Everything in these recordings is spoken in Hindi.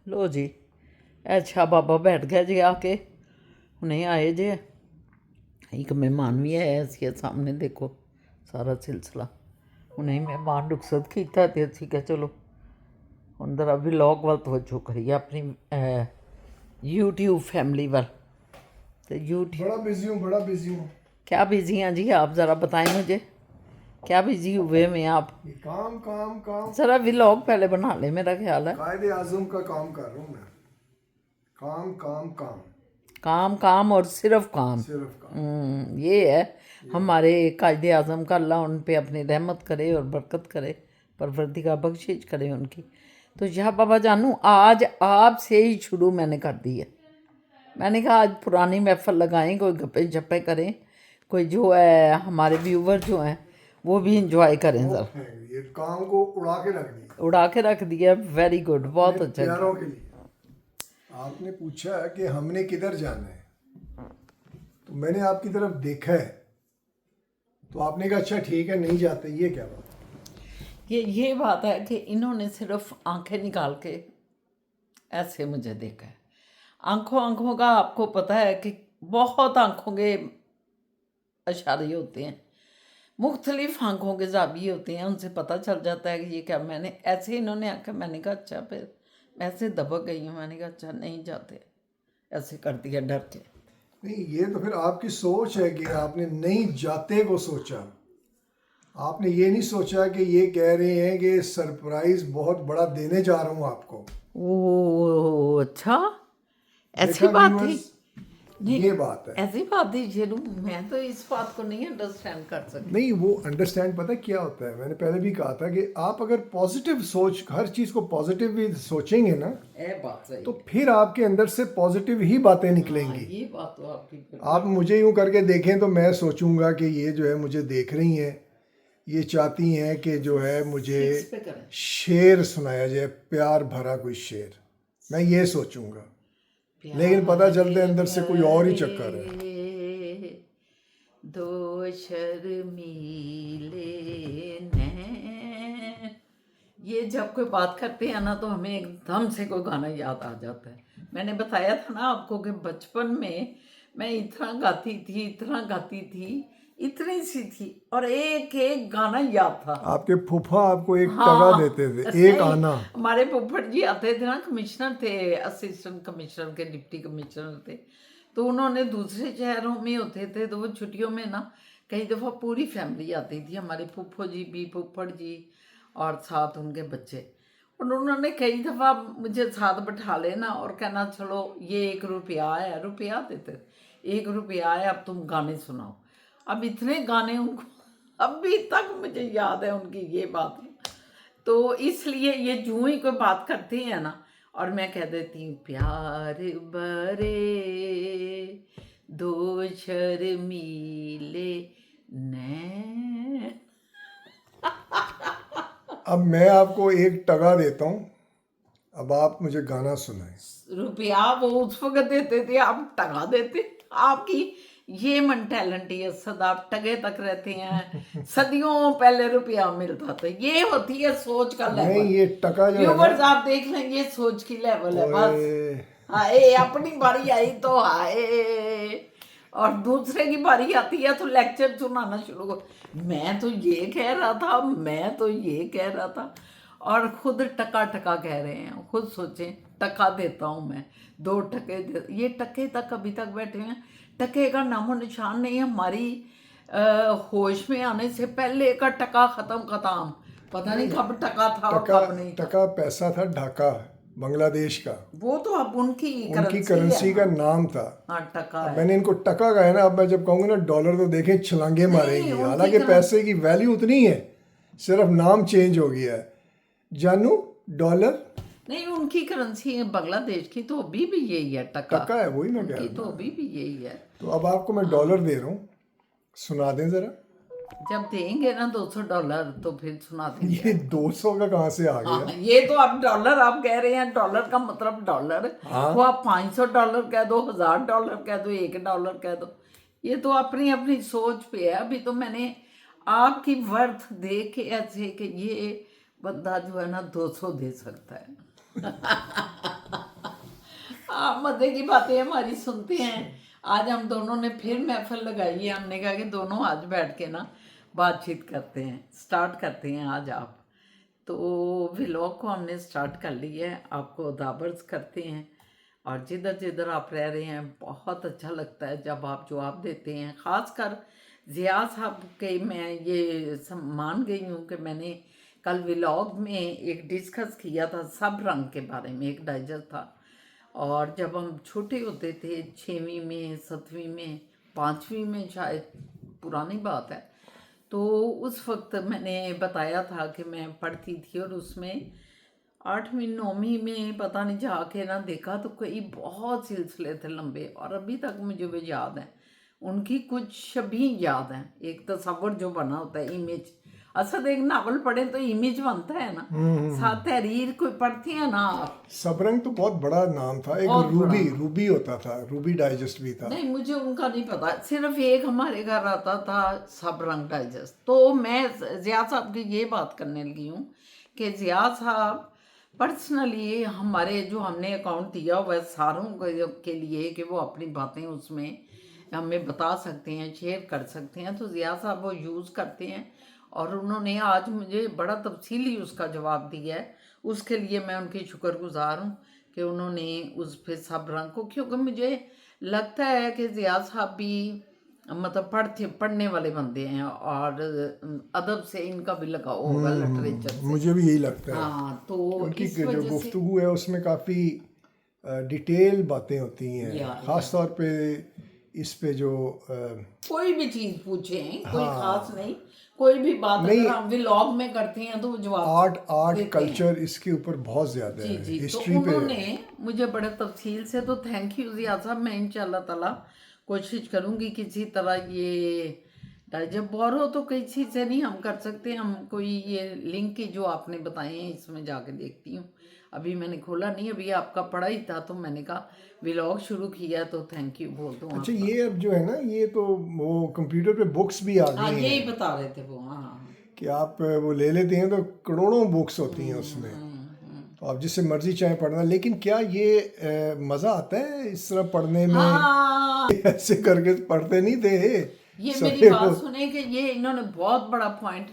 लो जी अच्छा बाबा बैठ गया जी आके हुणे आए जे एक मेहमान भी आया सी सामने देखो सारा सिलसिला हुणे मेहमान रुखसत किया तो असी क्या चलो हुण जरा व्लॉग वाल तवज्जो करिए अपनी यूट्यूब फैमिली वाल तो यूट्यूब बड़ा बिजी हूँ। क्या बिजी हैं जी आप ज़रा बताएं मुझे क्या बिजी हुए में आप ये काम काम काम ज़रा व्लॉग पहले बना ले मेरा ख्याल है कायदे आजम का काम कर रहा हूँ मैं। काम काम काम काम काम और सिर्फ काम सिर्फ काम। ये है हमारे कायदे आज़म का अल्लाह उन पे अपनी रहमत करे और बरकत करे परवरदिगार बख्शिश करे उनकी। तो यह बाबा जानू आज आपसे ही शुरू मैंने कर दी है। मैंने कहा आज पुरानी महफल लगाएं कोई गप्पे झप्पे करें कोई जो है हमारे व्यूवर जो हैं वो भी इंजॉय करें ज़रा। ये काम को उड़ा के रख दिया उड़ा के रख दिया वेरी गुड बहुत अपने अच्छा। प्यारों के लिए। आपने पूछा कि हमने किधर जाना है तो मैंने आपकी तरफ देखा है तो आपने कहा अच्छा ठीक है नहीं जाते। ये क्या बात? ये बात है कि इन्होंने सिर्फ आंखें निकाल के ऐसे मुझे देखा है। आंखों आंखों का आपको पता है कि बहुत आंखों के इशारे होते हैं मुख्तलिफ आंखों के जाविये होते हैं उनसे पता चल जाता है कि ये क्या। मैंने ऐसे इन्होंने आंखें मैंने कहा अच्छा फिर मैं ऐसे दबक गई हूँ। मैंने कहा अच्छा नहीं जाते ऐसे कर दिया डर के। नहीं ये तो फिर आपकी सोच है कि आपने नहीं जाते को सोचा। आपने ये नहीं सोचा कि ये कह रहे हैं कि सरप्राइज बहुत बड़ा देने जा रहा हूँ आपको। ओ अच्छा ऐसी देखा बात थी। viewers? नहीं ये बात है। ऐसी बात थी जरूर मैं तो इस बात को नहीं अंडरस्टैंड कर सकती। नहीं वो अंडरस्टैंड पता है क्या होता है। मैंने पहले भी कहा था कि आप अगर पॉजिटिव सोच हर चीज़ को पॉजिटिव भी सोचेंगे ना ये बात सही तो फिर आपके अंदर से पॉजिटिव ही बातें हाँ, निकलेंगी। ये बात तो आपकी बिल्कुल। आप मुझे यूं करके देखें तो मैं सोचूंगा कि ये जो है मुझे देख रही हैं ये चाहती हैं कि जो है मुझे Six पे करें। शेर सुनाया जाए प्यार भरा कोई शेर। मैं ये सोचूंगा लेकिन पता चलता है अंदर से कोई और ही चक्कर है। दो शर्मीले नैन। ये जब कोई बात करते हैं ना तो हमें एकदम से कोई गाना याद आ जाता है। मैंने बताया था ना आपको कि बचपन में मैं इतना गाती थी इतनी सी थी और एक एक गाना याद था। आपके फूफा आपको एक हाँ टगा देते थे एक नहीं, आना। हमारे फुफ्फड़ जी आते थे ना कमिश्नर थे असिस्टेंट कमिश्नर के डिप्टी कमिश्नर थे। तो उन्होंने दूसरे शहरों में होते थे तो वो छुट्टियों में ना कई दफ़ा पूरी फैमिली आती थी हमारे फुफ्फो जी भी फुफ्फड़ जी और साथ उनके बच्चे। और उन्होंने कई दफ़ा मुझे साथ बैठा लेना और कहना चलो ये 1 रुपया है रुपया देते थे 1 रुपया है अब तुम गाने सुनाओ। अब इतने गाने उनको अभी तक मुझे याद है उनकी ये बात। तो इसलिए ये जो ही कोई बात करते हैं ना और मैं कह देती हूँ प्यार बरे दो शर्मीले नैन। अब मैं आपको एक टगा देता हूँ अब आप मुझे गाना सुनाएं। रुपया वो उस वक्त देते थे आप टगा देते। आपकी ये मन टैलेंट है सदा आप टगे तक रहते हैं। सदियों पहले रुपया मिलता था। ये होती है सोच का नहीं लेवल। ये टका जो है व्यूवर्स ना आप देख लें ये सोच की लेवल है बस। ओए, हाय अपनी बारी आई तो हाय और दूसरे की बारी आती है तो लेक्चर सुनाना शुरू कर। मैं तो ये कह रहा था मैं तो ये कह रहा था और खुद टका टका कह रहे हैं। खुद सोचें टका देता हूँ मैं 2 टके ये टके तक अभी तक बैठे हैं। टके का नामो निशान नहीं। हमारी होश में आने से पहले का टका खत्म पता नहीं कब टका था और टका कब नहीं था। टका पैसा था ढाका बांग्लादेश का। वो तो अब उनकी उनकी करेंसी का नाम था। हाँ टका अब है। मैंने इनको टका कहा है ना अब मैं जब कहूँगा ना डॉलर तो देखें छलांगे मारेंगी। उनकी हालांकि पैसे की वैल्यू उतनी है सिर्फ नाम चेंज हो गया है। जानू डॉलर नहीं उनकी करेंसी बांग्लादेश की तो अभी भी यही है टका। टका है वही मैं कह उनकी रहा तो हूँ। अभी भी यही है। तो अब आपको मैं डॉलर दे रहा हूँ सुना दें जरा। जब देंगे ना $200 तो फिर सुना देंगे। ये 200 का कहाँ से आ गया? हाँ ये तो अब डॉलर आप कह रहे हैं डॉलर का मतलब डॉलर हाँ। तो आप $500 कह दो $1000 कह दो $1 कह दो। ये तो अपनी अपनी सोच पे है। अभी तो मैंने आपकी वर्थ देख के ऐसे कि ये बंदा जो है ना 200 दे सकता है। आप मजे की बातें हमारी सुनते हैं। आज हम दोनों ने फिर महफिल लगाई है, हमने कहा कि दोनों आज बैठ के ना बातचीत करते हैं, स्टार्ट करते हैं आज आप। तो व्लॉग को हमने स्टार्ट कर लिया है, आपको दाबर्स करते हैं। और जिधर जिधर आप रह रहे हैं बहुत अच्छा लगता है जब आप जवाब देते हैं। ख़ासकर ज़िया साहब के मैं ये मान गई हूँ कि मैंने कल व्लॉग में एक डिस्कस किया था सब रंग के बारे में, एक डाइजेस्ट था। और जब हम छोटे होते थे 6वीं में 7वीं में 5वीं में शायद, पुरानी बात है, तो उस वक्त मैंने बताया था कि मैं पढ़ती थी और उसमें 8वीं 9वीं में पता नहीं जाके ना देखा तो कई बहुत सिलसिले थे लंबे, और अभी तक मुझे वो याद है। उनकी कुछ छवि याद है, एक तस्वर जो बना होता है, इमेज। असल एक नावल पढ़े तो इमेज बनता है ना, साथ तहरीर कोई पढ़ती है ना आप। सबरंग तो बहुत बड़ा नाम था, एक बहुत रूबी बड़ा। रूबी होता था, रूबी डाइजेस्ट भी था। नहीं, मुझे उनका नहीं पता, सिर्फ एक हमारे घर आता था सब रंग डाइजेस्ट। तो मैं ज़िया साहब की ये बात करने लगी हूँ कि ज़िया साहब पर्सनली हमारे जो हमने अकाउंट दिया हुआ है सारों के लिए कि वो अपनी बातें उसमें हमें बता सकते हैं, शेयर कर सकते हैं, तो ज़िया साहब वो यूज़ करते हैं। और उन्होंने आज मुझे बड़ा तफसीली उसका जवाब दिया है, उसके लिए मैं उनकी शुक्रगुजार हूँ कि उन्होंने उस पे सब रंग को, क्योंकि मुझे लगता है कि ज़िया साहब भी मतलब पढ़ने वाले बंदे हैं और अदब से इनका भी लगाव होगा, लिटरेचर से। मुझे भी यही लगता है। हाँ, तो उनकी इस जो वजह से गुफ्तगू है उसमें काफ़ी डिटेल बातें होती हैं, ख़ास तौर पे इस पे जो कोई भी चीज़ पूछें, कोई खास नहीं, कोई भी बात अगर हम व्लॉग में करते हैं तो वो जवाब आर्ट देते हैं। कल्चर इसके ऊपर बहुत ज़्यादा जी है, जी। तो हिस्ट्री पे। उन्होंने मुझे बड़े तफसील से, तो थैंक यू ज़िया साहब। मैं इंशाल्लाह ताला कोशिश करूँगी किसी तरह ये जब बोर हो तो कई चीज़ें नहीं हम कर सकते, हम कोई ये लिंक की जो आपने बताए हैं इसमें जाके देखती हूँ। अभी मैंने खोला नहीं, अभी आपका पढ़ा ही था तो मैंने कहा व्लॉग शुरू किया तो थैंक यू बोल दूँ। अच्छा, ये अब जो है ना, ये तो वो कंप्यूटर पे बुक्स भी आ हाँ, गई यही हैं बता रहे थे वो। हाँ हाँ कि आप वो ले लेते हैं तो करोड़ों बुक्स होती हैं उसमें, तो आप जिससे मर्जी चाहे पढ़ना। लेकिन क्या ये मज़ा आता है इस तरह पढ़ने में? हाँ, ऐसे करके पढ़ते नहीं थे ये मेरी सभी बात को। सुने कि ये इन्होंने बहुत बड़ा पॉइंट,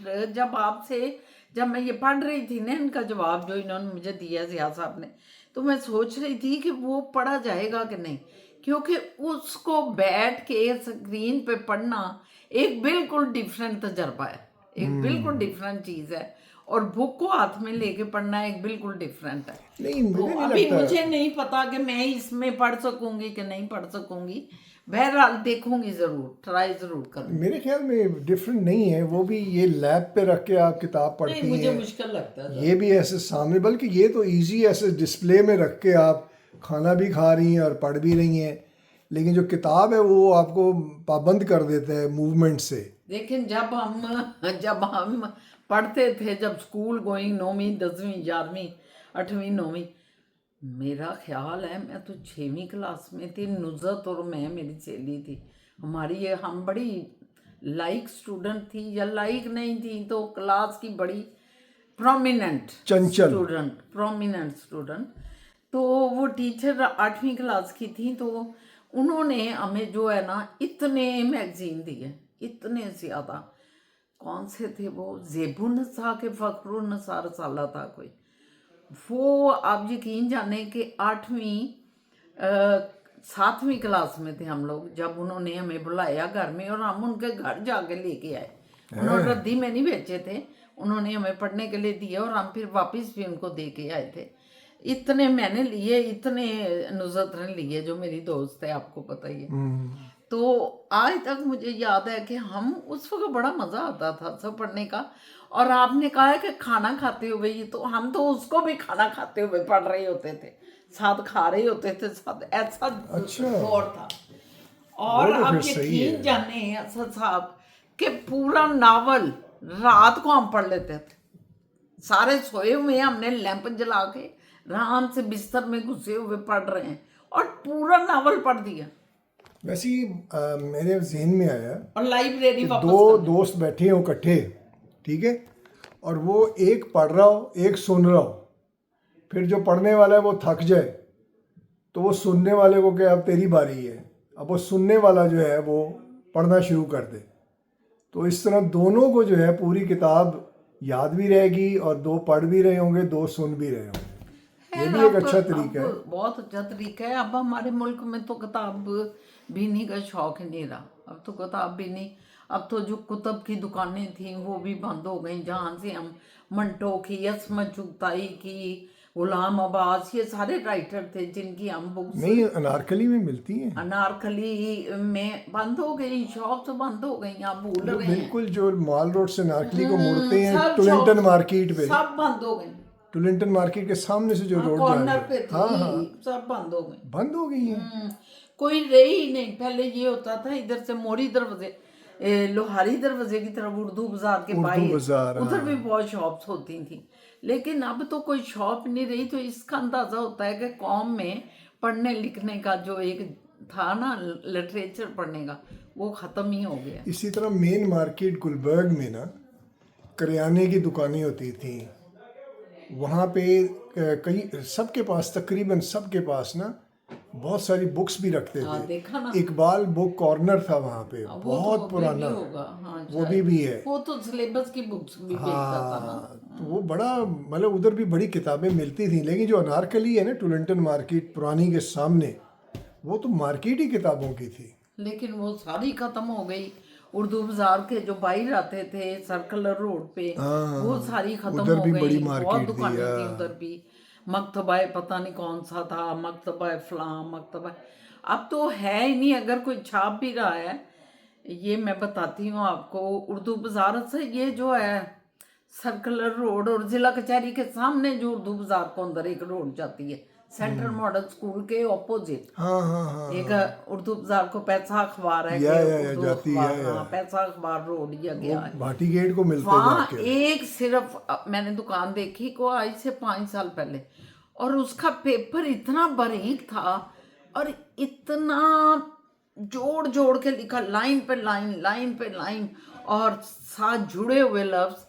जब मैं ये पढ़ रही थी ना इनका जवाब जो इन्होंने मुझे दिया ज़िया साहब ने, तो मैं सोच रही थी कि वो पढ़ा जाएगा कि नहीं, क्योंकि उसको बैठ के स्क्रीन पे पढ़ना एक बिल्कुल डिफरेंट तजर्बा है, एक बिल्कुल डिफरेंट चीज़ है, और बुक को हाथ में लेके पढ़ना एक बिल्कुल डिफरेंट है। नहीं, तो मुझे नहीं अभी लगता। मुझे नहीं पता कि मैं इसमें पढ़ सकूंगी कि नहीं पढ़ सकूंगी, बहरहाल देखूंगी, जरूर ट्राई जरूर करूंगी। मेरे ख्याल में डिफरेंट नहीं है, वो भी ये लैब पे रख के आप किताब नहीं, पढ़ती मुझे हैं, मुश्किल लगता है। ये भी ऐसे सामने, बल्कि ये तो इजी ऐसे डिस्प्ले में रख के आप खाना भी खा रही हैं और पढ़ भी रही हैं। लेकिन जो किताब है वो आपको पाबंद कर देता है मूवमेंट से। लेकिन जब हम पढ़ते थे, जब स्कूल गोइंग 9वीं 10वीं 11वीं 8वीं 9वीं, मेरा ख्याल है मैं तो 6वीं क्लास में थी, नुज़त और मैं, मेरी सहेली थी हमारी, ये हम बड़ी लाइक स्टूडेंट थी, या लाइक नहीं थी तो क्लास की बड़ी प्रोमिनेंट चंचल। स्टूडेंट। तो वो टीचर 8वीं क्लास की थी, तो उन्होंने हमें जो है ना इतने मैगजीन दिए, इतने ज़्यादा। कौन से थे वो, ज़ेबुन्निसा के फ़ख्रुन्निसा रसाला था कोई, वो आप यकीन जाने कि 7वीं क्लास में थे हम लोग जब उन्होंने हमें बुलाया घर में, और हम उनके घर जाके लेके आए। उन्होंने रद्दी में नहीं बेचे थे, उन्होंने हमें पढ़ने के लिए दिया और हम फिर वापस भी उनको दे के आए थे। इतने मैंने लिए, इतने नुज़रत ने लिए, जो मेरी दोस्त है आपको पता ही है। तो आज तक मुझे याद है कि हम उस वक्त बड़ा मज़ा आता था सब पढ़ने का। और आपने कहा है कि खाना खाते हुए, ये तो हम तो उसको भी खाना खाते हुए पढ़ रहे होते थे, साथ खा रहे होते थे साथ, ऐसा दौर था। और वो तो आप फिर सही यकीन है। जाने असद साहब कि पूरा नावल रात को हम पढ़ लेते थे, सारे सोए हुए हैं, हमने लैंप जला के आराम से बिस्तर में घुसे हुए पढ़ रहे हैं और पूरा नावल पढ़ दिया। वैसे ही मेरे जहन में आया और लाइब्रेरी कि वापस दो दोस्त बैठे हों इकट्ठे, ठीक है, और वो एक पढ़ रहा हो एक सुन रहा हो, फिर जो पढ़ने वाला है वो थक जाए तो वो सुनने वाले को क्या, अब तेरी बारी है, अब वो सुनने वाला जो है वो पढ़ना शुरू कर दे। तो इस तरह दोनों को जो है पूरी किताब याद भी रहेगी और दो पढ़ भी रहे होंगे, दो सुन भी रहे होंगे। ये भी एक अच्छा तरीका है। बहुत अच्छा तरीका है। अब हमारे मुल्क में तो किताब बीनी का शौक ही नहीं रहा। अब तो किताब भी नहीं, अब तो जो कुतुब की दुकानें थी वो भी बंद हो गई, जहाँ से हम मंटो की, यसमत चुगताई की, गुलाम अब्बास, ये सारे राइटर थे जिनकी हम बुक्स नहीं, अनारकली में मिलती हैं। अनारकली में बंद हो गई, शॉप्स बंद हो गई, आप भूल रहे हैं। बिल्कुल, जो माल रोड से अनारकली को मुड़ते हैं सब टुलिंगटन shops मार्केट पे, सब बंद हो गई। टुलिंगटन मार्केट के सामने से जो रोड जा कॉर्नर रही पे है, थी, हाँ सब बंद हो गई। बंद हो गई है। कोई रही ही नहीं। पहले ये होता था इधर से मोरी दरवाजे, लोहारी दरवाजे की तरफ उर्दू बाजार के बाहर, बाजार, उधर भी बहुत शॉप्स होती थी। लेकिन अब तो कोई शॉप नहीं रही। तो इसका अंदाजा होता है कि कौम में पढ़ने लिखने का जो एक था ना, लिटरेचर पढ़ने का, वो ख़त्म ही हो गया। इसी तरह मेन मार्केट गुलबर्ग में ना करियाने की दुकानें होती थी। वहाँ पे कई, सबके पास, तकरीबन सबके पास ना बहुत सारी बुक्स भी रखते थे। देखा ना, इकबाल बुक कॉर्नर था वहाँ पे, वो बहुत तो पुराना होगा। हाँ, वो भी है। वो तो सिलेबस की बुक्स भी बेचता था ना। हाँ, तो वो बड़ा, मतलब उधर भी बड़ी किताबें मिलती थी। लेकिन जो अनारकली है ना टुलिंगटन मार्केट पुरानी के सामने, वो तो मार्केट ही किताबों की थी। लेकिन वो सारी खत्म हो गई। उर्दू बाजार के जो बाहर आते थे सर्कुलर रोड पे, वो सारी खत्म उधर हो भी गई। बड़ी बहुत मार्केट दुकानें थी, थी उधर भी। मकतबाए पता नहीं कौन सा था, मकतबाए फलां, मकतबा अब तो है ही नहीं। अगर कोई छाप भी रहा है, ये मैं बताती हूँ आपको, उर्दू बाजार से ये जो है सर्कुलर रोड और जिला कचहरी के सामने जो उर्दू बाजार को अंदर एक रोड जाती है, सेंट्रल मॉडल स्कूल के ऑपोजिट, हाँ हाँ हाँ, एक उर्दू बाजार को पैसा अखबार है या उर्दू जाती अखबार, है, हाँ, पैसा अखबार रोड या गया है। भाटी गेट को मिलते वहाँ जाके। एक सिर्फ मैंने दुकान देखी को आज से 5 साल पहले, और उसका पेपर इतना बारीक था और इतना जोड़ जोड़ के लिखा, लाइन पे लाइन, लाइन पे लाइन, और साथ जुड़े हुए लफ्ज,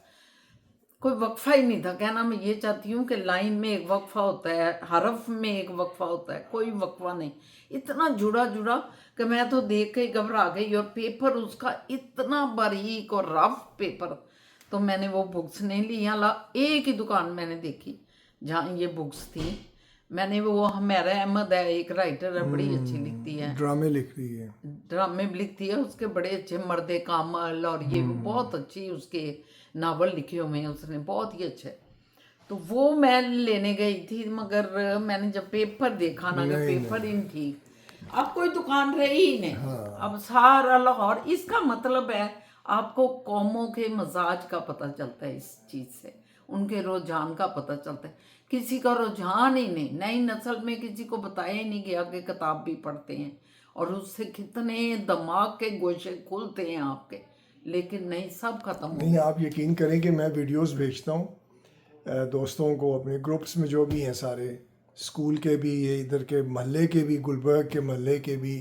कोई वक्फा ही नहीं था। कहना मैं ये चाहती हूँ कि लाइन में एक वक्फा होता है, हरफ में एक वक्फा होता है, कोई वक्फा नहीं। इतना जुड़ा जुड़ा कि मैं तो देख के घबरा गई। और पेपर उसका इतना बारीक और रफ पेपर। तो मैंने वो बुक्स नहीं ली। यहाँ एक ही दुकान मैंने देखी जहाँ ये बुक्स थी। मैंने वो, हमारा अहमद है एक राइटर है, बड़ी अच्छी लिखती है, ड्रामे लिख रही है, ड्रामे भी लिखती है। उसके बड़े अच्छे मर्दे कामल और ये बहुत अच्छी उसके नावल लिखे हुए हैं उसने, बहुत ही अच्छे। तो वो मैं लेने गई थी, मगर मैंने जब पेपर देखा ना, कि पेपर इन ठीक, अब कोई दुकान रही ही नहीं। अब सारा लाहौर, इसका मतलब है आपको कौमों के मजाज का पता चलता है इस चीज़ से, उनके रुझान का पता चलता है। किसी का रुझान ही नहीं, नई नस्ल में किसी को बताया ही नहीं गया कि किताब भी पढ़ते हैं और उससे कितने दिमाग के गोशे खुलते हैं आपके। लेकिन नहीं, सब खत्म हो नहीं, आप यकीन करें कि मैं वीडियोस भेजता हूँ दोस्तों को, अपने ग्रुप्स में जो भी हैं सारे, स्कूल के भी, ये इधर के महल्ले के भी, गुलबर्ग के महल्ले के भी,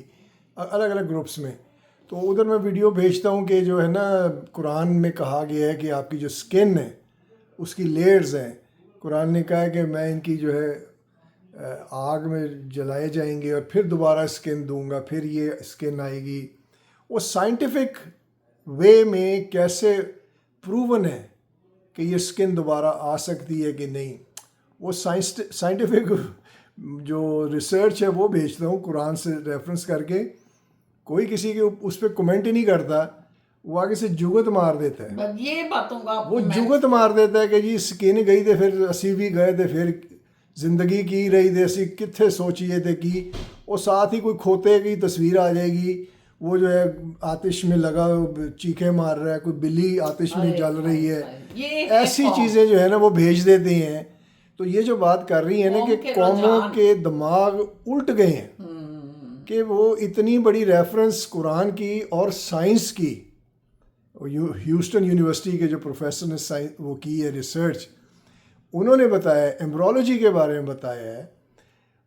अलग अलग ग्रुप्स में। तो उधर मैं वीडियो भेजता हूँ कि जो है ना, कुरान में कहा गया है कि आपकी जो स्किन है उसकी लेयर्स हैं। कुरान ने कहा है कि मैं इनकी जो है आग में जलाए जाएंगे और फिर दोबारा स्किन दूंगा, फिर ये स्किन आएगी। वो साइंटिफिक वे में कैसे प्रूवन है कि ये स्किन दोबारा आ सकती है कि नहीं, वो साइंटिफिक जो रिसर्च है वो भेजता हूँ कुरान से रेफरेंस करके। कोई किसी के उस पर कमेंट ही नहीं करता, वो आगे से जुगत मार देता है। बस ये बातों का वो जुगत मार देता है कि जी स्किन गई थे, फिर असी भी गए थे, फिर जिंदगी की रही थी, असी कितने सोचिए थे कि, और साथ ही कोई खोते की तस्वीर आ जाएगी, वो जो है आतिश में लगा चीखे मार रहा है, कोई बिल्ली आतिश में जल रही है, ऐसी चीज़ें जो है ना वो भेज देते हैं। तो ये जो बात कर रही है ना कि कौमों के दिमाग उल्ट गए हैं, कि वो इतनी बड़ी रेफरेंस कुरान की और साइंस की, ह्यूस्टन यूनिवर्सिटी के जो प्रोफेसर ने साइंस वो की है रिसर्च, उन्होंने बताया, एम्ब्रोलॉजी के बारे में बताया है,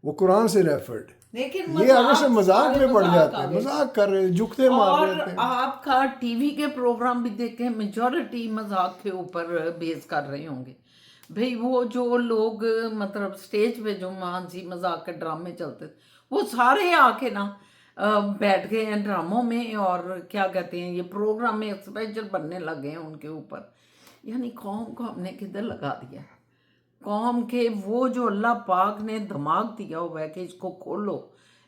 वो कुरान से रेफर्ड। लेकिन ये आगे से मजाक में पड़ जाते हैं, मजाक कर रहे हैं, जुगते मार रहे हैं। आपका टीवी के प्रोग्राम भी देखें, मेजॉरिटी मजाक के ऊपर बेस कर रहे होंगे। भाई वो जो लोग मतलब स्टेज पे जो हंसी मजाक के ड्रामे चलते थे वो सारे आके ना बैठ गए हैं ड्रामों में, और क्या कहते हैं ये प्रोग्राम में स्पेशल बनने लगे हैं उनके ऊपर। यानी कौम को हमने किधर लगा दिया। कौम के वो जो अल्लाह पाक ने दिमाग दिया हुआ है कि इसको खोलो,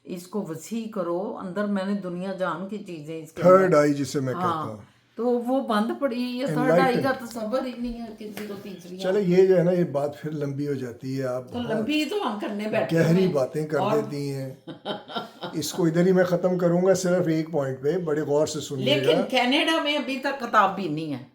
इसको वसी करो, अंदर मैंने दुनिया जान की चीजें इसके थर्ड अंदर। आई जिसे मैं कहता हूँ। हाँ, तो वो बंद पड़ी। ये थर्ड आई का तसव्वुर ही नहीं है किसी को तीसरी। चलो ये जो है ना, ये बात फिर लंबी हो जाती है, आप तो लंबी तो हम करने बैठे गहरी हैं। बातें कर देती हैं। इसको इधर ही मैं ख़त्म करूंगा, सिर्फ एक पॉइंट पे बड़े गौर से सुनिएगा। लेकिन कनाडा में अभी तक किताब भी नहीं है।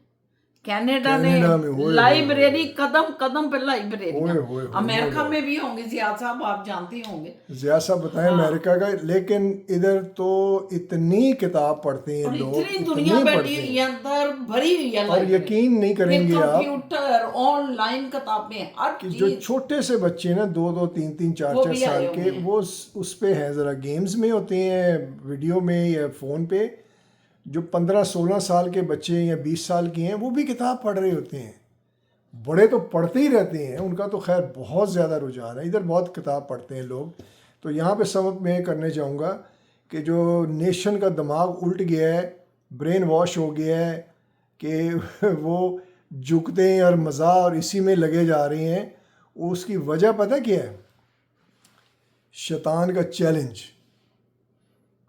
कनाडा कनाडा में ने होए लाइब्रेरी कदम कदम पे लाइब्रेरी। होए अमेरिका में भी होंगे, जियाद साहब आप जानते होंगे। ज़िया साहब बताएं अमेरिका का, लेकिन इधर तो इतनी किताब पढ़ते हैं और लोग, इतनी इतनी दुनिया बैठी पढ़ते हुई हैं, है अंदर, भरी हुई है और लाइब्रेरी। यकीन नहीं करेंगे आप कंप्यूटर, ऑनलाइन किताबें, हर कि जो चीज। छोटे से बच्चे ना 2-2, 3-3, वो 4-4 भी साल आए के, हुए हैं। वो उस पे हैं, ज़रा गेम्स में होते हैं, वीडियो में या फ़ोन पे। जो 15-16 साल के बच्चे या 20 साल के हैं वो भी किताब पढ़ रहे होते हैं। बड़े तो पढ़ते ही रहते हैं, उनका तो खैर बहुत ज़्यादा रुझान है, इधर बहुत किताब पढ़ते हैं लोग। तो यहाँ पे सबक मैं करने चाहूँगा कि जो नेशन का दिमाग उल्ट गया है, ब्रेन वॉश हो गया है, कि वो झुकते हैं और मज़ा और इसी में लगे जा रहे हैं, उसकी वजह पता क्या है? शैतान का चैलेंज।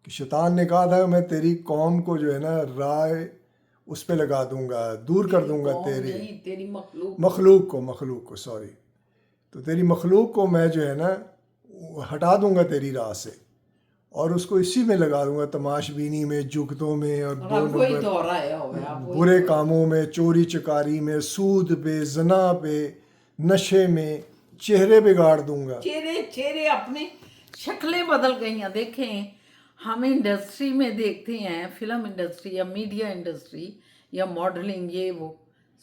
कि शैतान ने कहा था मैं तेरी कौम को जो है ना राय उस पे लगा दूंगा, दूर कर दूंगा तेरी मखलूक को सॉरी, तो तेरी मखलूक को मैं जो है ना हटा दूंगा तेरी राह से, और उसको इसी में लगा दूंगा, तमाशबीनी में, जुगतों में, और बुरे कामों में, चोरी चकारी में, सूद पे, जना पे, नशे में, चेहरे बिगाड़ दूंगा। चेहरे अपने शक्लें बदल गई हैं। देखें, हम इंडस्ट्री में देखते हैं, फिल्म इंडस्ट्री या मीडिया इंडस्ट्री या मॉडलिंग, ये वो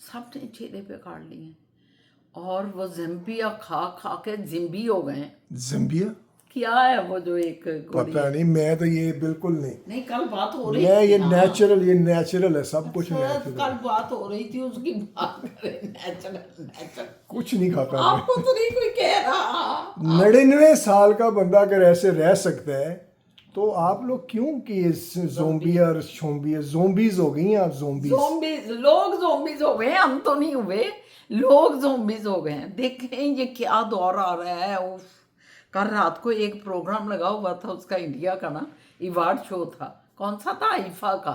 सब ने चेहरे पे काट लिए हैं, और वो जिम्बिया खा खा के जिम्बी हो गए हैं। जिम्बिया क्या है वो जो एक गोली? पता नहीं, मैं तो ये बिल्कुल नहीं कल बात हो रही मैं थी। ये नेचुरल है, सब कुछ सर, नेचुरल। कल बात हो रही थी उसकी, बात करें नेचुरल। कुछ नहीं खाता आपको तो नहीं कोई कह रहा। 99 साल का बंदा अगर ऐसे रह सकता है, तो आप लोग क्यों कि जोम्बी और जोम्बीज हो गई हैं आप, लोग जोम्बीज हो गए, हम तो नहीं हुए, लोग जोम्बीज हो गए हैं। देखें ये क्या दौर आ रहा है। उफ, कल रात को एक प्रोग्राम लगा हुआ था, उसका इंडिया का ना अवार्ड शो था, कौन सा था? आईफा का।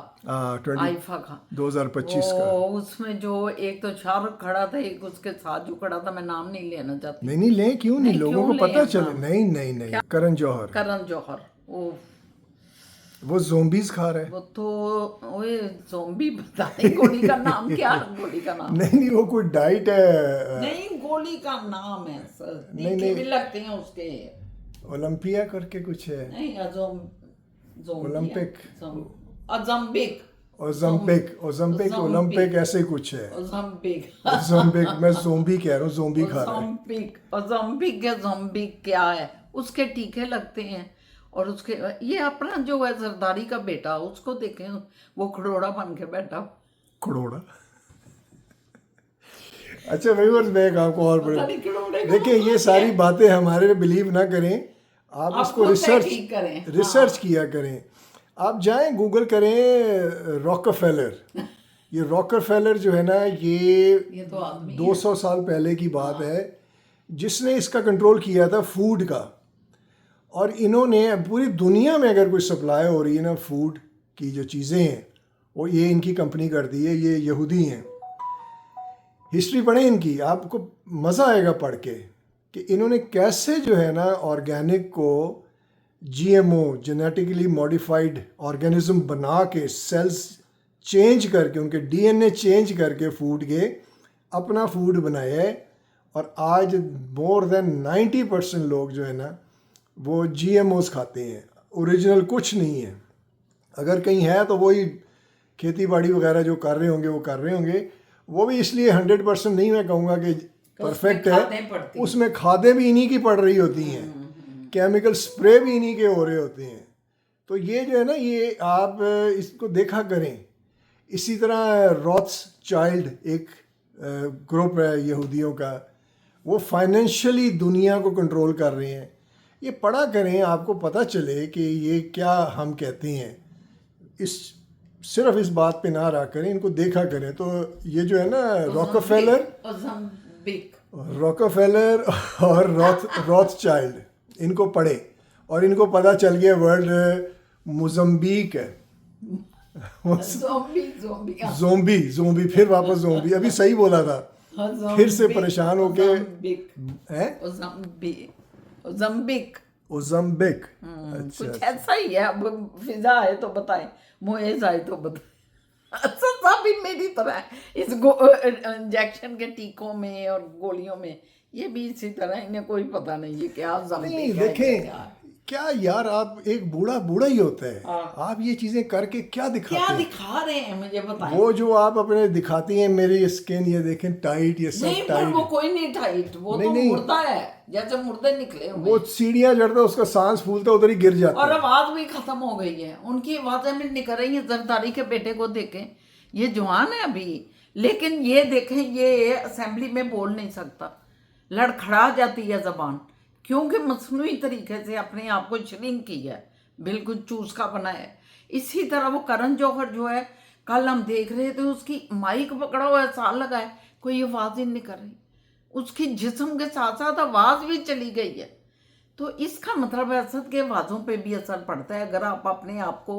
आईफा का 2025 का। उसमें जो एक तो शाहरुख खड़ा था, एक उसके साथ जो खड़ा था, मैं नाम नहीं लेना चाहती। नहीं ले, क्यों नहीं, लोगों को पता चले। नहीं करण जौहर वो ज़ोंबीज खा रहे हैं। वो तो ओए ज़ोंबी, पता नहीं गोली का नाम क्या है? गोली का नाम नहीं वो कोई डाइट है। नहीं, गोली का नाम है सर, नहीं भी लगते हैं उसके। ओलंपिया करके कुछ है। नहीं, ओलंपिक ओलंपिक ऐसे कुछ है। ओलंपिक मैं ज़ोंबी कह रहा हूँ, ज़ोंबी खा रहा है। ओलंपिक क्या है? उसके टीके लगते हैं, और उसके ये अपना जो है जरदारी का बेटा, उसको देखें, वो खड़ोड़ा बन के बैठा। खड़ोड़ा? अच्छा व्यूअर्स, मैं आपको और देखिए, ये सारी बातें हमारे पे बिलीव ना करें, आप इसको रिसर्च किया करें। आप जाएं, गूगल करें रॉकफेलर। ये रॉकफेलर जो है ना, ये तो 200 साल पहले की बात है, जिसने इसका कंट्रोल किया था फूड का। और इन्होंने पूरी दुनिया में अगर कोई सप्लाई हो रही है ना फूड की जो चीज़ें हैं, वो ये इनकी कंपनी करती है। ये यहूदी हैं। हिस्ट्री पढ़ें इनकी, आपको मज़ा आएगा पढ़ के कि इन्होंने कैसे जो है ना ऑर्गेनिक को जीएमओ, जेनेटिकली मॉडिफाइड ऑर्गेनिज्म बना के, सेल्स चेंज करके, उनके डीएनए चेंज करके फूड के अपना फूड बनाया है। और आज मोर देन 90% लोग जो है ना वो जीएमओस खाते हैं, ओरिजिनल कुछ नहीं है। अगर कहीं है तो वही खेती बाड़ी वगैरह जो कर रहे होंगे वो कर रहे होंगे। वो भी इसलिए 100% नहीं मैं कहूँगा कि परफेक्ट है, उसमें खादें भी इन्हीं की पड़ रही होती हैं, केमिकल स्प्रे भी इन्हीं के हो रहे होते हैं। तो ये जो है ना, ये आप इसको देखा करें। इसी तरह रॉथस्चाइल्ड एक ग्रुप है यहूदियों का, वो फाइनेंशियली दुनिया को कंट्रोल कर रहे हैं। ये पढ़ा करें, आपको पता चले कि ये क्या हम कहते हैं। इस सिर्फ इस बात पे ना रहा करें, इनको देखा करें। तो ये जो है ना रॉकफेलर और रॉथचाइल्ड, इनको पढ़े और इनको पता चल गया वर्ल्ड मोज़म्बिक है। जोम्बी फिर वापस जोम्बी, अभी सही बोला था, फिर से परेशान होके हैं ओज़म्बिक। अच्छा, कुछ ऐसा ही है। अब फिजा है तो बताएं, मोएज आए तो बताएं। अच्छा भी मेरी तरह इस इंजेक्शन के टीकों में और गोलियों में ये भी इसी तरह, इन्हें कोई पता नहीं है क्या नहीं देखें क्या यार, आप एक बूढ़ा बूढ़ा ही होता है। आप ये चीजें करके क्या दिखाते क्या हैं? दिखा रहे हैं मुझे बताएं। वो जो आप अपने दिखाती हैं मेरी स्किन ये देखें टाइट, ये सब नहीं पर टाइट। वो कोई नहीं टाइट, वो तो नहीं। मुर्दा है, जैसे मुर्दे निकले हुए वो सीढ़ियां चढ़ता उसका सांस फूलता उधर ही गिर जाता और है। आवाज भी खत्म हो गई है, उनकी आवाजें भी निकल रही हैं। जरदारी के बेटे को देखें, ये जवान है अभी, लेकिन ये देखें ये असेंबली में बोल नहीं सकता, लड़खड़ा जाती है जबान, क्योंकि मसनूई तरीके से अपने आप को श्रिंक किया है, बिल्कुल चूसका बनाया है। इसी तरह वो करण जौहर जो है, कल हम देख रहे थे उसकी माइक पकड़ा हुआ है, साल लगा है, कोई आवाज ही नहीं कर रही, उसकी जिस्म के साथ साथ आवाज भी चली गई है। तो इसका मतलब है असद के आवाज़ों पे भी असर पड़ता है, अगर आप अपने आप को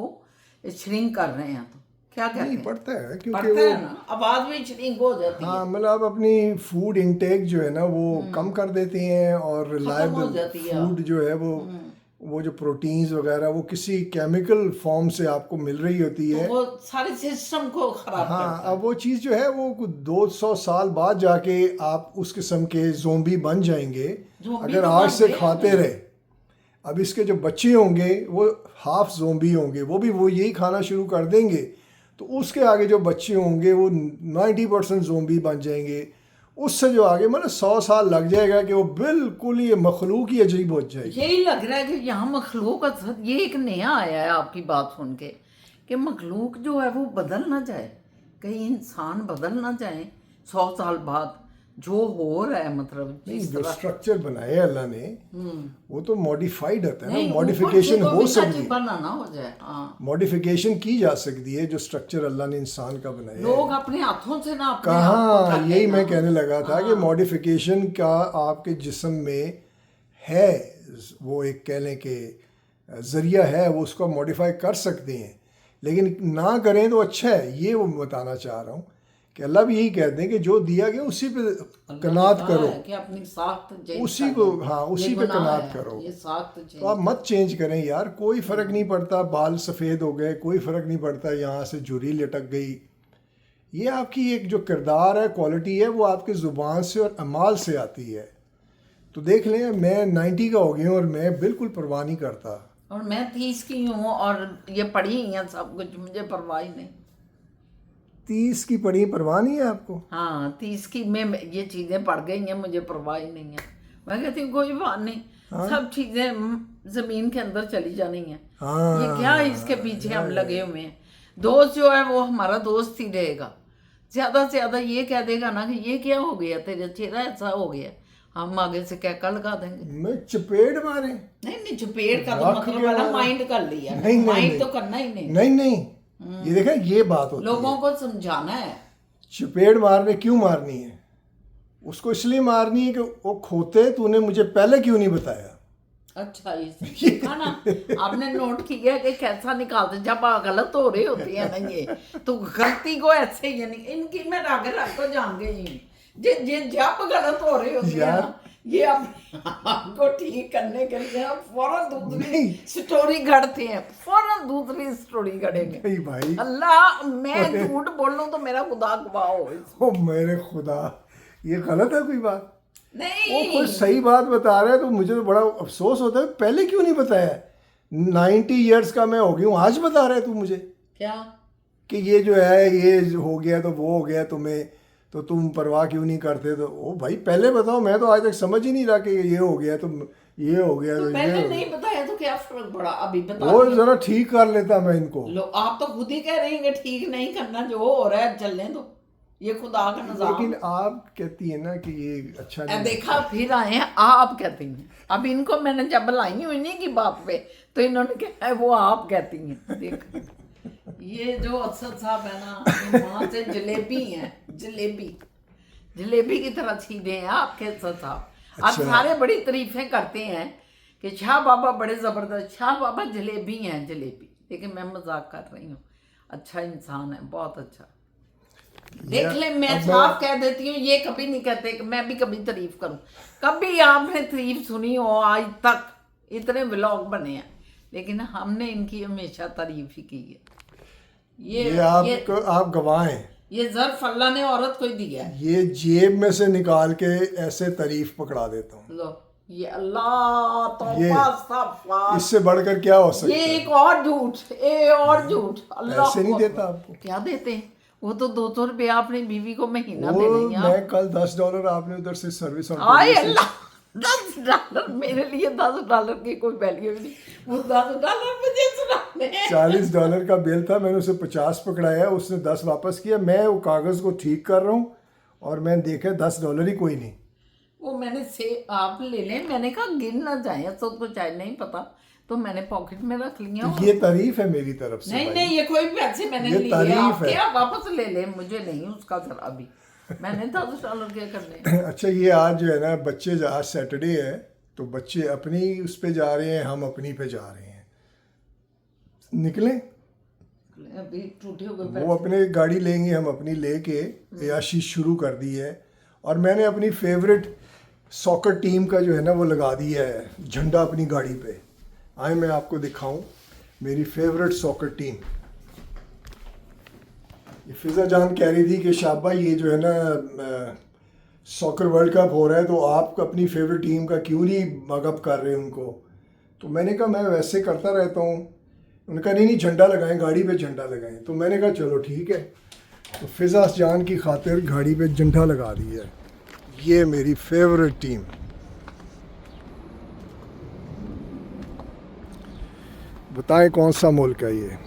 श्रिंक कर रहे हैं तो। क्या कहते नहीं हैं? पड़ता है, क्योंकि पड़ता है ना, आवाज़ भी श्रिंक हो जाती है। हाँ मतलब आप अपनी फूड इंटेक जो है ना वो कम कर देते हैं, और रिलायबल जाती है। फूड जो है वो जो प्रोटीन्स वगैरह वो किसी केमिकल फॉर्म से आपको मिल रही होती है। तो वो सारे सिस्टम को खराब हाँ, करता है। अब वो चीज़ जो है वो 200 साल बाद जाके आप उस किस्म के ज़ोंबी बन जाएंगे ज़ोंबी अगर तो आज बन से गए खाते रहे। अब इसके जो बच्चे होंगे वो हाफ ज़ोंबी होंगे, वो भी वो यही खाना शुरू कर देंगे, तो उसके आगे जो बच्चे होंगे वो 90% ज़ोंबी बन जाएंगे। उससे जो आगे मतलब 100 साल लग जाएगा कि वो बिल्कुल ही मखलूक ही अजीब हो जाएगी। यही लग रहा है कि यहाँ मखलूक असद, ये एक नया आया है आपकी बात सुन के, कि मखलूक जो है वो बदल ना जाए, कहीं इंसान बदल ना जाए 100 साल बाद, जो हो रहा है मतलब नहीं, जिस जो तरह। स्ट्रक्चर बनाया अल्लाह ने वो तो मॉडिफाइड होता है नहीं, ना, मॉडिफिकेशन ऊपर से हो तो सकती है, बना ना हो जाए। हाँ, मॉडिफिकेशन की जा सकती है। जो स्ट्रक्चर अल्लाह ने इंसान का बनाया है, लोग अपने हाथों से ना अपने आप को कहाँ, काटे यही ना। मैं कहने लगा था कि मॉडिफिकेशन का आपके जिस्म में है, वो एक कह लें कि ज़रिया है, वो उसको मॉडिफाई कर सकते हैं, लेकिन ना करें तो अच्छा है। ये वो बताना चाह रहा हूँ कि अल्लाह भी यही कहते हैं कि जो दिया गया उसी पे कनात करो, कि अपनी साख्त चेंज उसी कर को, दो। हाँ, ये उसी पे गुनाह कनात है, करो। ये साख्त चेंज। तो आप मत चेंज करें यार, कोई फ़र्क नहीं पड़ता। बाल सफ़ेद हो गए, कोई फ़र्क नहीं पड़ता, यहाँ से झुर्री लटक गई। ये आपकी एक जो किरदार है, क्वालिटी है, वो आपके ज़ुबान से और अमाल से आती है। तो देख लें, मैं 90 का हो गया हूँ और मैं बिल्कुल परवाह नहीं करता। और मैं 30 की हूँ और ये पढ़ी है सब कुछ, मुझे परवाह ही नहीं। 30 की पढ़ी परवाह नहीं है आपको? हाँ, 30 की मैं ये चीज़ें पढ़ गई हैं, मुझे परवाह ही नहीं है। मैं कहती हूँ कोई बात नहीं, सब चीज़ें ज़मीन के अंदर चली जानी है। हाँ, ये क्या है इसके पीछे हम लगे हुए हैं। दोस्त जो है वो हमारा दोस्त ही रहेगा, ज़्यादा से ज़्यादा ये कह देगा ना कि ये क्या हो गया, तेरा चेहरा ऐसा हो गया, हम आगे से क्या लगा देंगे। मैं चपेट मारे? नहीं, चपेट का तो मतलब वाला माइंड कर लिया, नहीं, माइंड तो करना ही नहीं। नहीं, ये देखा, ये बात होती है। लोगों को समझाना है। चपेट मारने क्यों मारनी है? उसको इसलिए मारनी है कि वो खोते तूने मुझे पहले क्यों नहीं बताया। अच्छा, ये देखा ना आपने नोट किया कि कैसा निकालते, जब गलत हो रही होती है ना ये, तो गलती को ऐसे ही नहीं, इनकी मैं राग को जान गई। जे जब गलत हो रही होती है ना, ये आपको ठीक करने के लिए आप फौरन दूसरी स्टोरी गढ़ते हैं, फौरन दूसरी स्टोरी गढ़ेंगे। नहीं भाई, अल्लाह, मैं झूठ बोल लूं तो मेरा खुदा गवाह हो। ओ मेरे खुदा, ये गलत है कोई बात? नहीं, वो कोई सही बात बता रहा है तो मुझे तो बड़ा अफसोस होता है, पहले क्यों नहीं बताया? 90 ईयर्स का मैं हो गया हूँ, आज बता रहा है तू मुझे क्या कि ये जो है ये हो गया तो वो हो गया तुम्हें, तो तुम परवाह क्यों नहीं करते? तो ओ भाई पहले बताओ, मैं तो आज तक समझ ही नहीं रहा कि ये हो गया तो ये हो गया, तो तो पहले ये नहीं बताया तो क्या फर्क पड़ा, अभी बता वो दिया। जरा ठीक कर लेता मैं इनको। लो, आप तो खुद ही कह रहे हैं कि ठीक नहीं करना, जो हो रहा है चलने दो। ये खुदा का निजाम। लेकिन आप कहती है ना कि ये अच्छा नहीं देखा फिर आए हैं आप कहती हैं। अब इनको मैंने जब बुलाई हुई नहीं की बात पे तो इन्होंने कहा वो आप कहती हैं। देखो ये जो असद साहब है ना, ये वहाँ से जलेबी हैं, जलेबी की तरह सीधे हैं आपके असद साहब। अब अच्छा। सारे बड़ी तारीफें करते हैं कि शाह बाबा बड़े ज़बरदस्त, शाह बाबा जलेबी हैं, जलेबी। लेकिन मैं मजाक कर रही हूँ, अच्छा इंसान है, बहुत अच्छा। देख ले, मैं अब साफ कह देती हूँ, ये कभी नहीं कहते कि मैं भी कभी तारीफ करूं। कभी आपने तारीफ सुनी हो आज तक? इतने व्लॉग बने हैं लेकिन हमने इनकी हमेशा तारीफ ही की है। ये आप गवाह हैं। ये ज़र्फ अल्लाह ने औरत को ही दिया है। ये जेब में से निकाल के ऐसे तारीफ पकड़ा देता हूँ। लो ये अल्लाह तौबा अस्तगफुर। इससे बढ़कर क्या हो सकता ये है? एक और झूठ, और झूठ। अल्लाह पैसे नहीं देता आपको? क्या देते हैं? वो तो 200 रुपया अपनी बीवी को महीना वो दे रही हैं। मैं कल $10 आपने उधर से सर्विस आए अल्लाह, $10 मेरे लिए $10 की कोई वैल्यू नहीं। वो $10 मुझे सुनाने हैं। $40 का बिल था, मैंने उसे 50 पकड़ाया, उसने 10 वापस किया। मैं वो कागज को ठीक कर रहा हूँ और मैंने देखा $10 ही कोई नहीं। वो मैंने से आप ले लें, मैंने कहा गिर ना जाए, सबको चाहे नहीं पता, तो मैंने पॉकेट में रख लिया। तो ये तारीफ है मेरी तरफ से नहीं भाई। नहीं, ये कोई पैसे मैंने ये नहीं लिए, तारीफ आप है। क्या वापस ले लें, मुझे नहीं उसका जरा अभी। मैंने $10 क्या करने। अच्छा, ये आज जो है ना बच्चे, आज सैटरडे है तो बच्चे अपनी उस पे जा रहे हैं, हम अपनी पे जा रहे हैं। निकले अभी टूटे हुए वो पैसे। अपने गाड़ी लेंगे, हम अपनी लेके अयाशी शुरू कर दी है। और मैंने अपनी फेवरेट सॉकर टीम का जो है ना वो लगा दिया है झंडा अपनी गाड़ी पे। आए मैं आपको दिखाऊं मेरी फेवरेट सॉकर टीम। ये फिजा जान कह रही थी कि शाबा ये जो है ना सॉकर वर्ल्ड कप हो रहा है तो आप अपनी फेवरेट टीम का क्यों नहीं मगअप कर रहे उनको? तो मैंने कहा मैं वैसे करता रहता हूँ। उन्होंने कहा नहीं झंडा लगाएं, गाड़ी पे झंडा लगाएं। तो मैंने कहा चलो ठीक है। तो फिजा जान की खातिर गाड़ी पे झंडा लगा दिया है। ये मेरी फेवरेट टीम। बताएं कौन सा मुल्क है ये?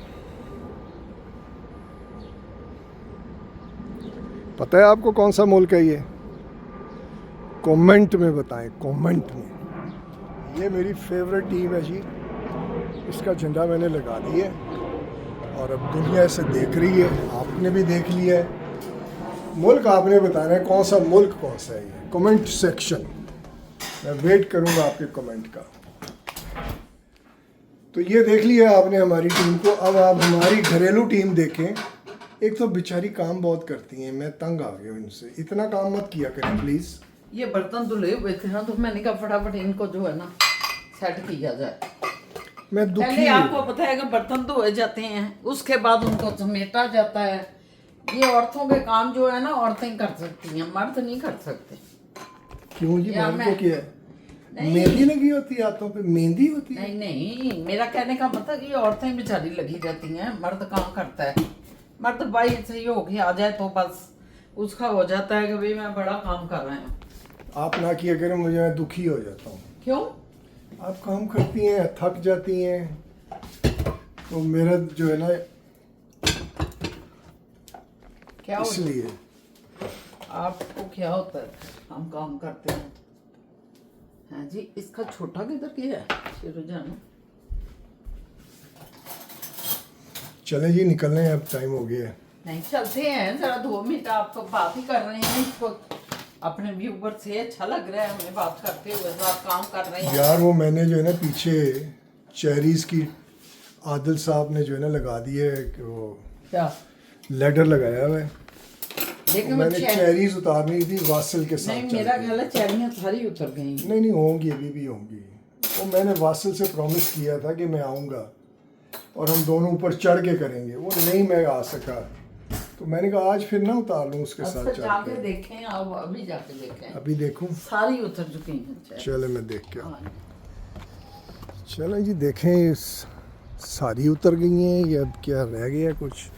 पता है आपको कौन सा मुल्क है ये? कमेंट में बताएं, कमेंट में। ये मेरी फेवरेट टीम है जी। इसका झंडा मैंने लगा दिया और अब दुनिया इसे देख रही है, आपने भी देख लिया है। मुल्क आपने बताना है कौन सा मुल्क, कौन सा है ये। कमेंट सेक्शन, मैं वेट करूंगा आपके कमेंट का। तो ये देख लिया आपने हमारी टीम को। अब आप हमारी घरेलू टीम देखें। एक तो बेचारी काम बहुत करती हैं, मैं तंग आ गया इनसे। इतना काम मत किया करें प्लीज़। ये बर्तन धुले हुए थे ना, तो मैंने कहा फटाफट इनको जो है ना सेट किया जाए। मैं दुखी पहले आपको पता है कि बर्तन धोए जाते हैं, उसके बाद उनको समेटा जाता है। ये औरतों के काम जो है ना औरतें कर सकती हैं, मर्द नहीं कर सकते। क्यों जी? या मर्द को मैं- क्या है? नहीं। मेहंदी लगी होती है हाथों पे, मेहंदी होती है। नहीं नहीं, मेरा कहने का मतलब कि औरतें बेचारी लगी रहती हैं, मर्द काम करता है। मर्द भाई सही हो गया आ जाए तो बस उसका हो जाता है कि भाई मैं बड़ा काम कर रहा हूँ। आप ना किया करें, मुझे, मैं दुखी हो जाता हूँ। क्यों? आप काम करती हैं, थक जाती हैं, तो मेरा जो है ना क्या हो इसलिए। आपको क्या होता है? हम काम करते हैं। हाँ जी, इसका छोटा किधर किया है शुरू जानो। चलें जी, निकलने हैं, अब टाइम हो गया है। नहीं चलते हैं, जरा 2 मिनट आप तो बात ही कर रहे हैं इस वक्त। अपने व्यूवर से अच्छा लग रहा है हमें बात करते हुए, तो आप काम कर रहे हैं। यार वो मैंने जो है ना पीछे चेरीज की आदिल साहब ने जो है ना लगा दी है कि वो क्या लेडर लगाया हुआ है। देखो मैंने चेरीज उतारनी थी वासिल के साथ। नहीं, मेरा ख्याल है चेरियां सारी उतर गई। नहीं होंगी, अभी भी होंगी। वो मैंने वासिल से प्रॉमिस किया था कि मैं आऊँगा और हम दोनों ऊपर चढ़ के करेंगे। वो नहीं, मैं आ सका, तो मैंने कहा आज फिर ना उतार लूँ उसके साथ अच्छा चढ़ जाके के। देखें, आप अभी जाके देखें। अभी देखूं? सारी उतर चुकी हैं। चले मैं देख के आऊं। हाँ। चलें जी देखें, सारी उतर गई हैं या अब क्या रह गया कुछ?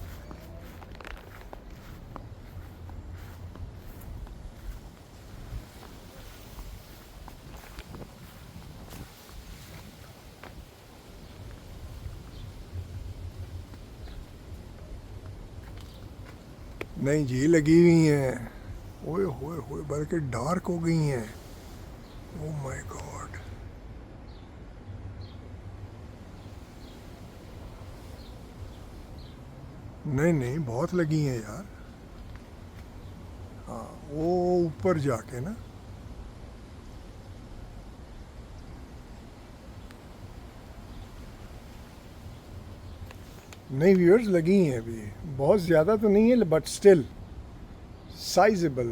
नहीं जी, लगी हुई हैं। ओए होए होए, बल्कि डार्क हो गई हैं। Oh my God. नहीं नहीं, बहुत लगी हैं यार। हाँ, वो ऊपर जाके ना। नहीं व्यूअर्स, लगी हैं अभी, बहुत ज़्यादा तो नहीं है but still sizeable,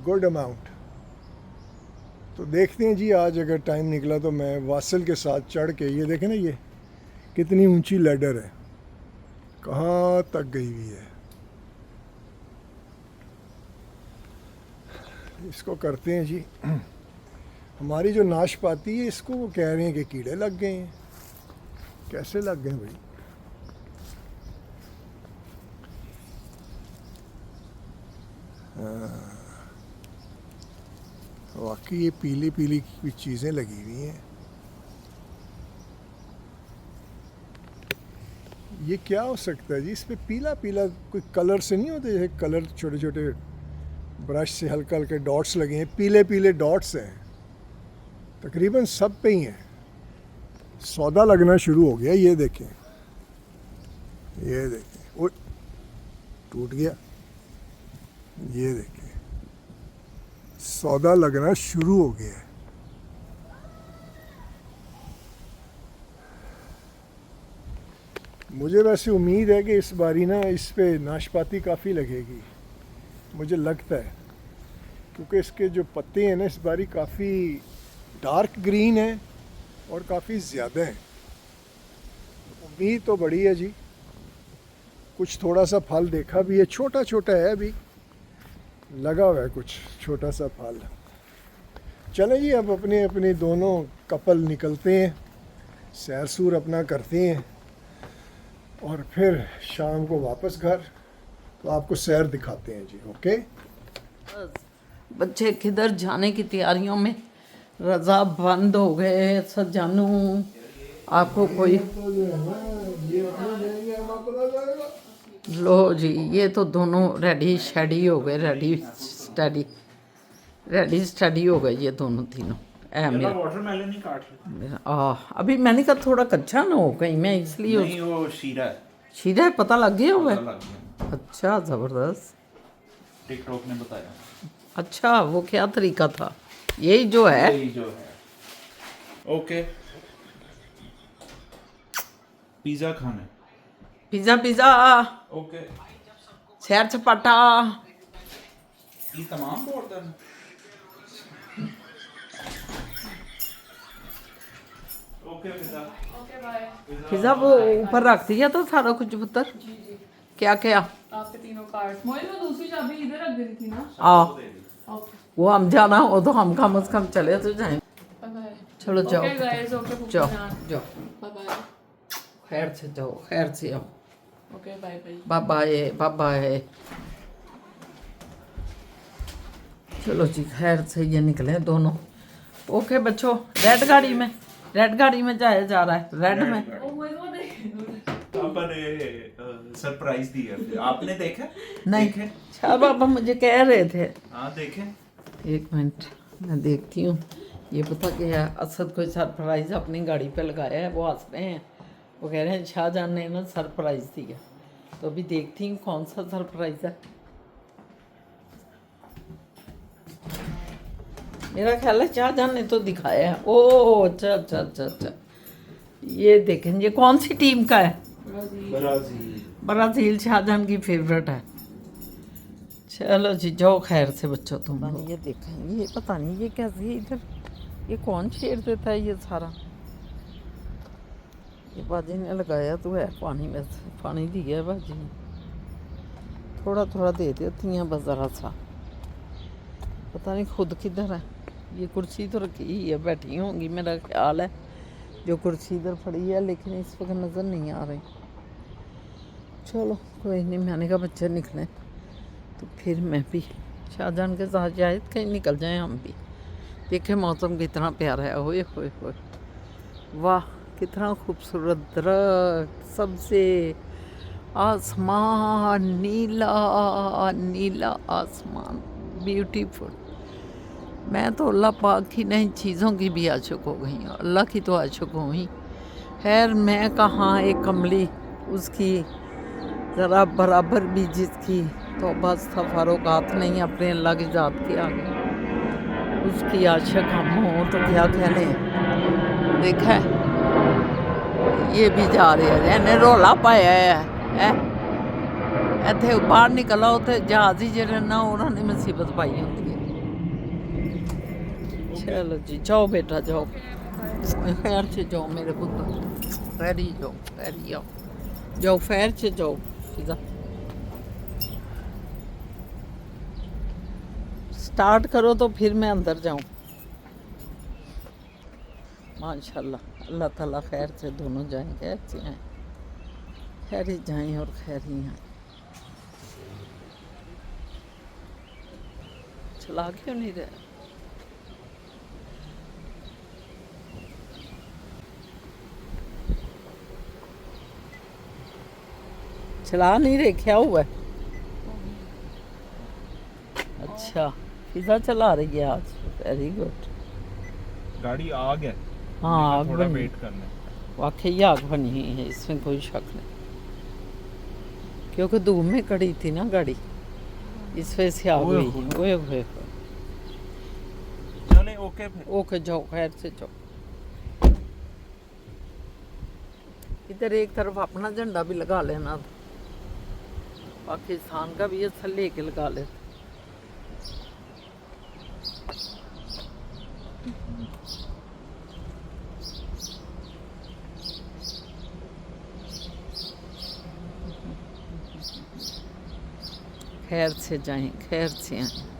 good amount. तो देखते हैं जी, आज अगर टाइम निकला तो मैं वासल के साथ चढ़ के, ये देखें ना, ये कितनी ऊंची लैडर है, कहाँ तक गई हुई है। इसको करते हैं जी। हमारी जो नाशपाती है, इसको वो कह रहे हैं कि कीड़े लग गए हैं। कैसे लग गए भाई? वाकई ये पीली पीली कुछ चीज़ें लगी हुई हैं। ये क्या हो सकता है जी? इस पे पीला पीला कोई कलर से नहीं होते? जैसे कलर छोटे छोटे ब्रश से हल्के हल्के डॉट्स लगे हैं, पीले पीले डॉट्स हैं, तकरीबन सब पे ही हैं। सौदा लगना शुरू हो गया। ये देखें, ये देखें, ओ टूट गया। ये देखें, सौदा लगना शुरू हो गया है। मुझे वैसे उम्मीद है कि इस बारी ना इस पे नाशपाती काफ़ी लगेगी, मुझे लगता है, क्योंकि इसके जो पत्ते हैं ना इस बारी काफ़ी डार्क ग्रीन है और काफ़ी ज़्यादा हैं। उम्मीद तो बड़ी है जी। कुछ थोड़ा सा फल देखा भी है, छोटा छोटा है, अभी लगा हुआ है कुछ छोटा सा फल। चलें जी, अब अपने अपने दोनों कपल निकलते हैं, सैर सूर अपना करते हैं और फिर शाम को वापस घर। तो आपको सैर दिखाते हैं जी। ओके, बच्चे किधर जाने की तैयारियों में, रजा बंद हो गए। सजानू आपको कोई, लो जी, ये तो दोनों रेडी शेडी हो गए, रेडी स्टडी हो गए ये दोनों तीनों। मेरा वाटरमेलन ही काट ले। अभी मैंने कहा थोड़ा कच्चा ना हो कहीं, मैं इसलिए नहीं, वो शीरा है। शीरा है, पता लग गया हुआ पता है। लग गया, अच्छा, ज़बरदस्त। टिकटॉक ने बताया। अच्छा, वो क्या तरीका था? यही जो है। यही जो है। ओके, पिज्जा खाना है। पिज़्ज़ा पिज़्ज़ा, ओके, सैर चपाटा। ये तमाम बोर्ड है। Okay pizza. पिज़्ज़ा वो ऊपर रख दिया था सारा कुछ पुत्र। क्या क्या? आपके तीनों कार्ड। मोहित, वो दूसरी चाबी इधर रख दी थी ना। ओके, वो हम जाना हो तो हम कम से कम चले तो जाए। Bye bye. चलो जाओ, ओके गाइस, ओके जाओ जाओ, जाओ, बाय बाय। खैर से जाओ, खैर से आओ। Okay, bye bye. Bye bye. चलो जी, खैर से ये निकले दोनों। ओके बच्चों, रेड गाड़ी में जाया जा रहा है, रेड में। ओ मोहित, वो देख। पापा ने सरप्राइज दिया फिर। आपने देखा? नहीं, देखे? शाह बाबा मुझे कह रहे थे। हाँ देखे। एक मिनट, मैं देखती हूँ। ये पता क्या है, असद कोई सरप्राइज अपनी गाड़ी पे लगाया है, वो हंस रहे हैं। वो कह रहे हैं शाहजहान ने ना सरप्राइज दिया। तो अभी देखती हूँ कौन सा सरप्राइज है। मेरा ख्याल है शाहजहान ने तो दिखाया है। ओह अच्छा अच्छा अच्छा अच्छा, ये देखें, ये कौन सी टीम का है? ब्राजील। ब्राज़ील शाहजहान की फेवरेट है। चलो जी, जाओ खैर से बच्चों तुम। ये देखें, ये पता नहीं ये कैसे है इधर, ये कौन छेड़ देता है ये सारा? ये बाजी ने लगाया तो है पानी में से, पानी दिया है बाजी ने, थोड़ा थोड़ा दे देती हैं बस ज़रा सा। पता नहीं खुद किधर है। ये कुर्सी तो रखी ही है, बैठी होंगी मेरा ख्याल है, जो कुर्सी इधर पड़ी है, लेकिन इस वक्त नज़र नहीं आ रही। चलो कोई नहीं, मैंने कहा बच्चे निकलें तो फिर मैं भी शाहजहान के साथ शायद कहीं निकल जाएं हम भी। देखें मौसम कितना प्यारा है। ओए होए होए, वाह कितना खूबसूरत दरख्त, सबसे आसमान नीला नीला आसमान, ब्यूटीफुल। मैं तो अल्लाह पाक की नई चीज़ों की भी आशिक हो गई हूँ, अल्लाह की तो आशिक हो गई। खैर मैं कहाँ एक कमली उसकी ज़रा बराबर भी जिसकी तो बस तफारुकात नहीं अपने अल्लाह की ज़ात के आगे, उसकी आशिक हम हों तो क्या कहने। देखा है ये भी जा रहे हैं, इन्हें रौला पाया है इत्थे बाहर निकल आओ तो जहाज़ ही जेह्ड़े ना उन्होंने मुसीबत पाई होंदी है। चलो जी जाओ बेटा जाओ, खैर से जाओ मेरे पुत्र, खैरी जाओ, खैरी आओ, जाओ खैर से जाओ। फिजा स्टार्ट करो तो फिर मैं अंदर जाऊं। माशाल्लाह अल्लाह ताला खैर से दोनों जाएं, खैर से आएँ, खैरी जाएं और खैरी आएँ। चला क्यों नहीं रहा? चला नहीं रहे, क्या हुआ है? अच्छा फिजा चला रही है आज, वेरी गुड। गाड़ी आग है, हाँ आग थोड़ा बनी, वेट करना है। वाकई आग बनी है, इसमें कोई शक नहीं, क्योंकि धूप में खड़ी थी ना गाड़ी, इस वजह से आग हुई। ओए ओए चले ओके फिर। ओके जाओ खैर से जाओ। इधर एक तरफ अपना झंडा भी लगा लेना, पाकिस्तान का भी ये लेके लगा लेते। खैर से जाएं, खैर से आएं।